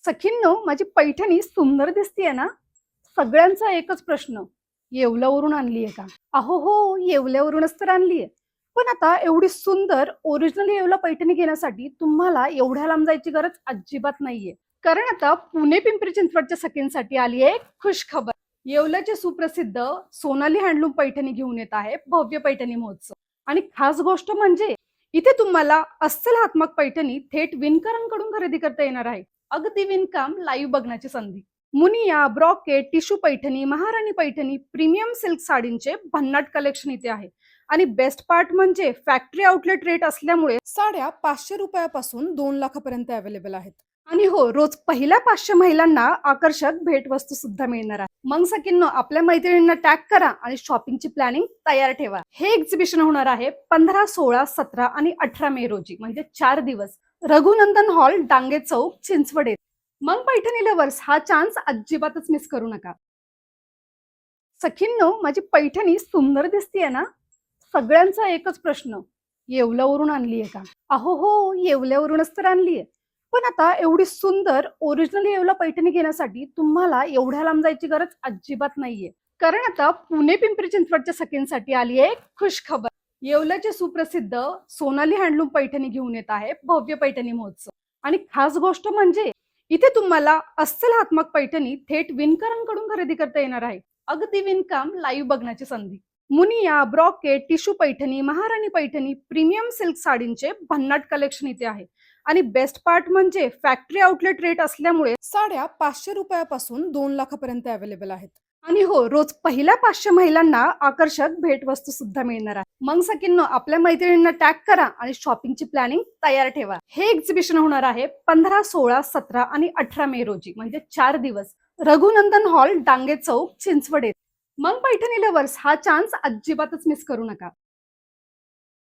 सखींनो, माझी पैठणी सुंदर दिसतीये ना? सगळ्यांचा एकच प्रश्न, येवल्यावरून आणलीये का? अहो हो, येवल्यावरूनच तर आणलीये. पण आता एवढी सुंदर ओरिजिनल येवला पैठणी घेण्यासाठी तुम्हाला एवढ्या लांब जायची गरज अजिबात नाहीये. कारण आता पुणे पिंपरी चिंचवडच्या सखींसाठी आली आहे खुश खबर. येवल्याचे सुप्रसिद्ध सोनाली हँडलूम पैठणी घेऊन येत आहे भव्य पैठणी महोत्सव. आणि खास गोष्ट म्हणजे इथे तुम्हाला अस्सल हातमाग पैठणी थेट विणकरांकडून खरेदी करता येणार आहे. अगदी विणकाम लाईव्ह बघण्याची संधी. मुनिया, ब्रॉकेट, टिश्यू पैठणी, महाराणी पैठणी, प्रीमियम सिल्क साडींचे भन्नाट कलेक्शन इथे आहे. आणि बेस्ट पार्ट म्हणजे फॅक्टरी आउटलेट रेट असल्यामुळे साड्या 500 रुपयापासून 2 लाखापर्यंत अवेलेबल आहेत. आणि हो, रोज पहिल्या 500 महिलांना आकर्षक भेटवस्तू सुद्धा मिळणार आहे. मग सकिनो, आपल्या मैत्रिणींना टॅग करा आणि शॉपिंगची प्लॅनिंग तयार ठेवा. हे एक्झिबिशन होणार आहे 15, 16, 17 आणि 18 मे रोजी, म्हणजे 4 दिवस, रघुनंदन हॉल, डांगे चौक, चिंचवड येथे. मग पैठणी लव्हर्स, हा चान्स अजिबातच मिस करू नका. सखींनो, माझी पैठणी सुंदर दिसतीये ना? सगळ्यांचा एकच प्रश्न, येवल्यावरून आणलीये का? अहो हो, येवल्यावरूनच तर आणलीये. पण आता एवढी सुंदर ओरिजिनल येवला पैठणी घेण्यासाठी तुम्हाला एवढ्या लांब जायची गरज अजिबात नाहीये. कारण आता पुणे पिंपरी चिंचवडच्या सखींसाठी आली आहे खुश खबर. येवल्याचे सुप्रसिद्ध सोनाली हँडलूम पैठणी घेऊन येत आहे भव्य पैठणी महोत्सव. आणि खास गोष्ट म्हणजे इथे तुम्हाला अस्सल हातमाग पैठणी थेट विणकरांकडून खरेदी करता येणार आहे. अगदी विणकाम लाईव्ह बघण्याची संधी. मुनिया, ब्रॉकेट, टिश्यू पैठणी, महाराणी पैठणी, प्रीमियम सिल्क साडींचे भन्नाट कलेक्शन इथे आहे. आणि बेस्ट पार्ट म्हणजे फॅक्टरी आउटलेट रेट असल्यामुळे साड्या 500 रुपयापासून 2 लाखापर्यंत अवेलेबल आहेत. आणि हो, रोज पहिल्या 500 महिलांना आकर्षक भेटवस्तू सुद्धा मिळणार आहे. मग सकिनो, आपल्या मैत्रिणींना टॅग करा आणि शॉपिंगची प्लॅनिंग तयार ठेवा. हे एक्झिबिशन होणार आहे 15, 16, 17 आणि 18 मे रोजी, म्हणजे 4 दिवस, रघुनंदन हॉल, डांगे चौक, चिंचवड येथे. मग पैठणी लव्हर्स, हा चान्स अजिबातच मिस करू नका.